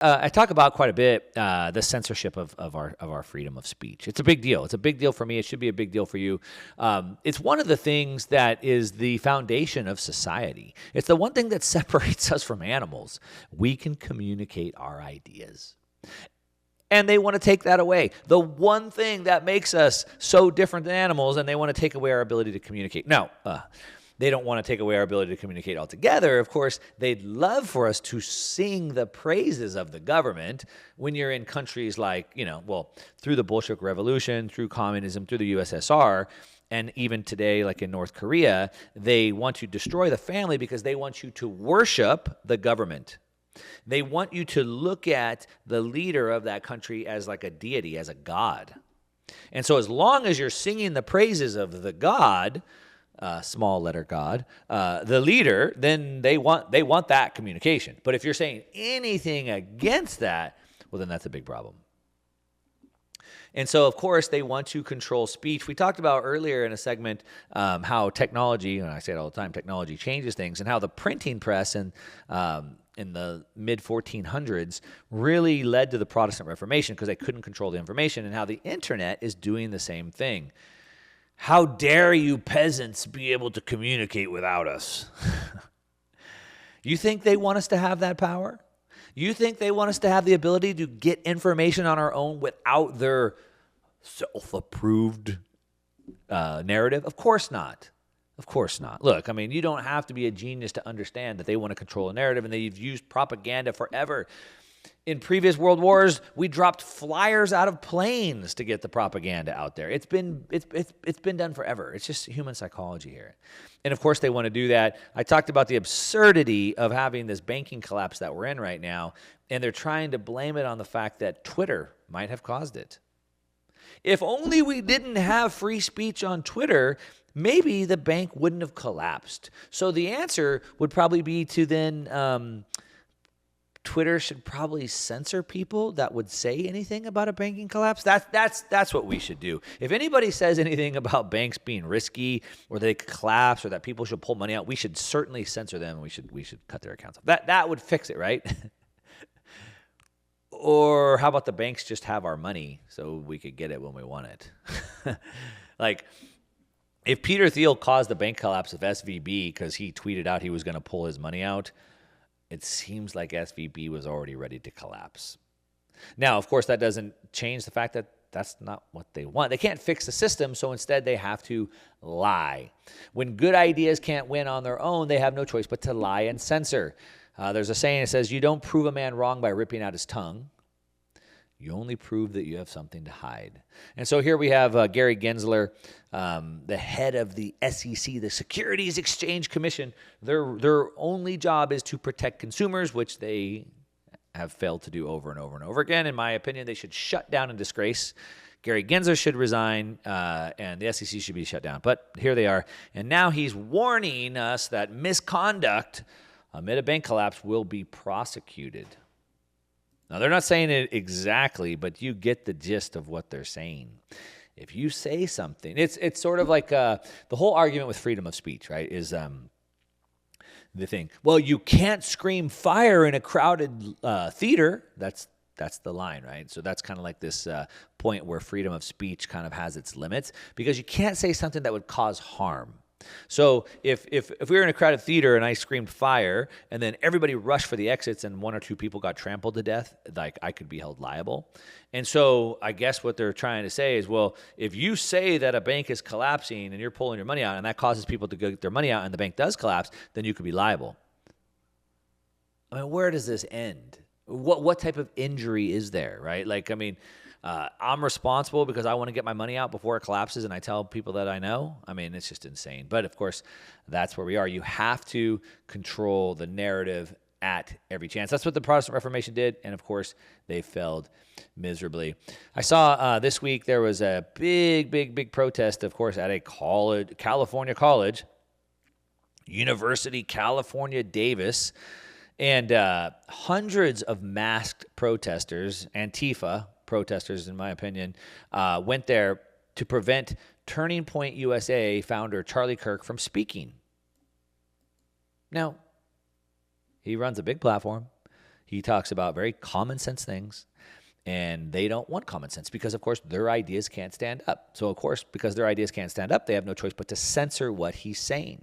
I talk about quite a bit the censorship of our freedom of speech. It's a big deal. It's a big deal for me. It should be a big deal for you. It's one of the things that is the foundation of society. It's the one thing that separates us from animals. We can communicate our ideas. And they want to take that away. The one thing that makes us so different than animals, and they want to take away our ability to communicate. Now, they don't want to take away our ability to communicate altogether. Of course, they'd love for us to sing the praises of the government when you're in countries like, through the Bolshevik Revolution, through communism, through the USSR, and even today, like in North Korea, they want to destroy the family because they want you to worship the government. They want you to look at the leader of that country as like a deity, as a god. And so as long as you're singing the praises of the god, small letter God, the leader, then they want that communication. But if you're saying anything against that, well, then that's a big problem. And so, of course, they want to control speech. We talked about earlier in a segment how technology, and I say it all the time, technology changes things, and how the printing press in the mid-1400s really led to the Protestant Reformation because they couldn't control the information, and how the internet is doing the same thing. How dare you peasants be able to communicate without us? You think they want us to have that power? You think they want us to have the ability to get information on our own without their self-approved narrative? Of course not. Of course not. Look, you don't have to be a genius to understand that they want to control a narrative, and they've used propaganda forever. In previous world wars, we dropped flyers out of planes to get the propaganda out there. It's been done forever. It's just human psychology here. And of course they want to do that. I talked about the absurdity of having this banking collapse that we're in right now, and they're trying to blame it on the fact that Twitter might have caused it. If only we didn't have free speech on Twitter, maybe the bank wouldn't have collapsed. So the answer would probably be to then Twitter should probably censor people that would say anything about a banking collapse. That's what we should do. If anybody says anything about banks being risky or they could collapse or that people should pull money out, we should certainly censor them and we should cut their accounts off. That would fix it, right? Or how about the banks just have our money so we could get it when we want it? Like, if Peter Thiel caused the bank collapse of SVB because he tweeted out he was going to pull his money out, it seems like SVB was already ready to collapse. Now, of course, that doesn't change the fact that that's not what they want. They can't fix the system, so instead they have to lie. When good ideas can't win on their own, they have no choice but to lie and censor. There's a saying that says, you don't prove a man wrong by ripping out his tongue. You only prove that you have something to hide. And so here we have Gary Gensler, the head of the SEC, the Securities Exchange Commission. Their only job is to protect consumers, which they have failed to do over and over and over again. In my opinion, they should shut down in disgrace. Gary Gensler should resign, and the SEC should be shut down. But here they are. And now he's warning us that misconduct amid a bank collapse will be prosecuted. Now, they're not saying it exactly, but you get the gist of what they're saying. If you say something, it's sort of like the whole argument with freedom of speech, right, is the thing. Well, you can't scream fire in a crowded theater. That's the line, right? So that's kind of like this point where freedom of speech kind of has its limits because you can't say something that would cause harm. So if we were in a crowded theater and I screamed fire and then everybody rushed for the exits and one or two people got trampled to death, like I could be held liable. And so I guess what they're trying to say is, well, if you say that a bank is collapsing and you're pulling your money out and that causes people to get their money out and the bank does collapse, then you could be liable. Where does this end? What type of injury is there, right? I'm responsible because I want to get my money out before it collapses and I tell people that I know. It's just insane. But, of course, that's where we are. You have to control the narrative at every chance. That's what the Protestant Reformation did, and, of course, they failed miserably. I saw this week there was a big protest, of course, at a college, California college, University California Davis, and hundreds of masked protesters, Antifa protesters, in my opinion, went there to prevent Turning Point USA founder Charlie Kirk from speaking. Now, he runs a big platform. He talks about very common sense things, and they don't want common sense because, of course, their ideas can't stand up. So, of course, because their ideas can't stand up, they have no choice but to censor what he's saying.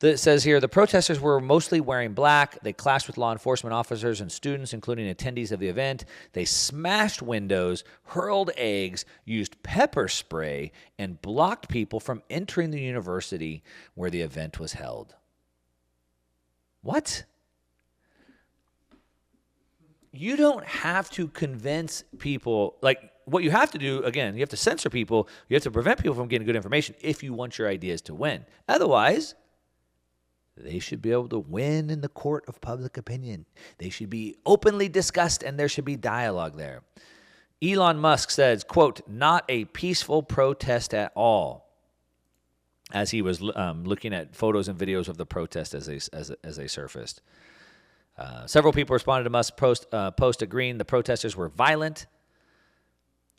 It says here, the protesters were mostly wearing black. They clashed with law enforcement officers and students, including attendees of the event. They smashed windows, hurled eggs, used pepper spray, and blocked people from entering the university where the event was held. What? You don't have to convince people. Like, what you have to do, again, you have to censor people. You have to prevent people from getting good information if you want your ideas to win. Otherwise, they should be able to win in the court of public opinion. They should be openly discussed, and there should be dialogue there. Elon Musk says, quote, not a peaceful protest at all, as he was looking at photos and videos of the protest as they surfaced. Several people responded to Musk's post agreeing the protesters were violent,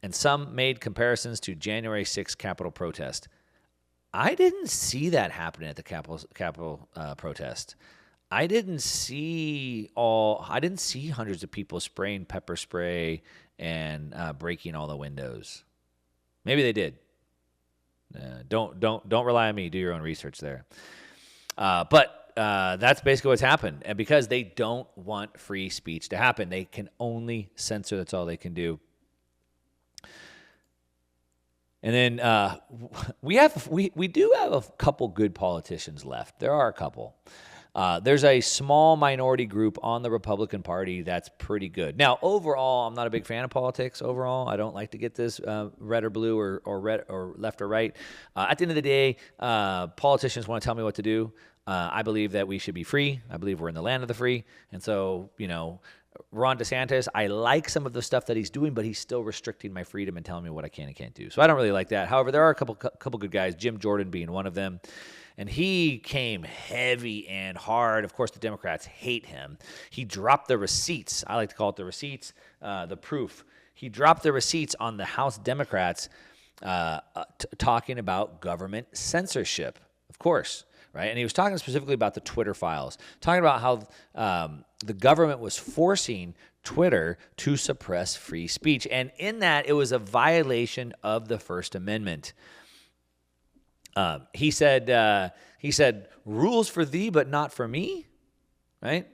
and some made comparisons to January 6th Capitol protest. I didn't see that happening at the Capitol protest. I didn't see hundreds of people spraying pepper spray and breaking all the windows. Maybe they did. Don't rely on me. Do your own research there. But that's basically what's happened. And because they don't want free speech to happen, they can only censor. That's all they can do. And then we do have a couple good politicians left. There are a couple. There's a small minority group on the Republican Party that's pretty good. Now, overall, I'm not a big fan of politics. Overall, I don't like to get this red or blue or red or left or right. At the end of the day, politicians want to tell me what to do. I believe that we should be free. I believe we're in the land of the free. And so, Ron DeSantis, I like some of the stuff that he's doing, but he's still restricting my freedom and telling me what I can and can't do. So I don't really like that. However, there are a couple good guys, Jim Jordan being one of them. And he came heavy and hard. Of course, the Democrats hate him. He dropped the receipts. I like to call it the receipts, the proof. He dropped the receipts on the House Democrats talking about government censorship, of course. Right? And he was talking specifically about the Twitter files, talking about how the government was forcing Twitter to suppress free speech. And in that, it was a violation of the First Amendment. He said, rules for thee, but not for me, right?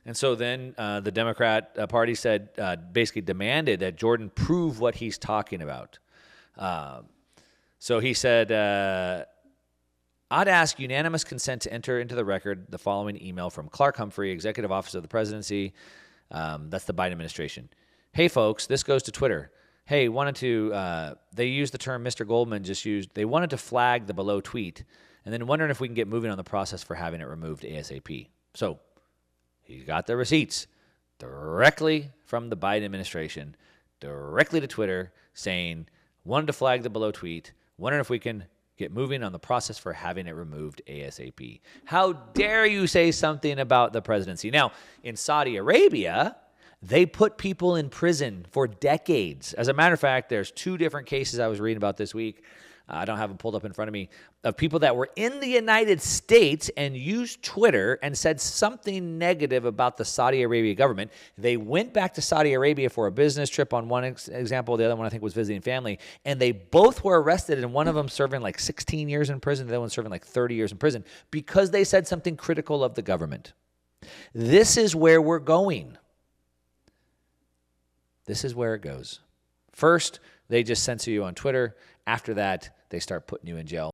And so then the Democrat Party said, basically demanded that Jordan prove what he's talking about. So he said, I'd ask unanimous consent to enter into the record the following email from Clark Humphrey, Executive Office of the Presidency. That's the Biden administration. Hey, folks, this goes to Twitter. Hey, they used the term Mr. Goldman just used. They wanted to flag the below tweet and then wondering if we can get moving on the process for having it removed ASAP. So he got the receipts directly from the Biden administration, directly to Twitter, saying, wanted to flag the below tweet, wondering if we can get moving on the process for having it removed ASAP. How dare you say something about the presidency? Now, in Saudi Arabia, they put people in prison for decades. As a matter of fact, there's 2 different cases I was reading about this week. I don't have them pulled up in front of me, of people that were in the United States and used Twitter and said something negative about the Saudi Arabia government. They went back to Saudi Arabia for a business trip on one example. The other one, I think, was visiting family. And they both were arrested, and one of them serving like 16 years in prison. The other one serving like 30 years in prison because they said something critical of the government. This is where we're going. This is where it goes. First, they just censor you on Twitter. After that, they start putting you in jail.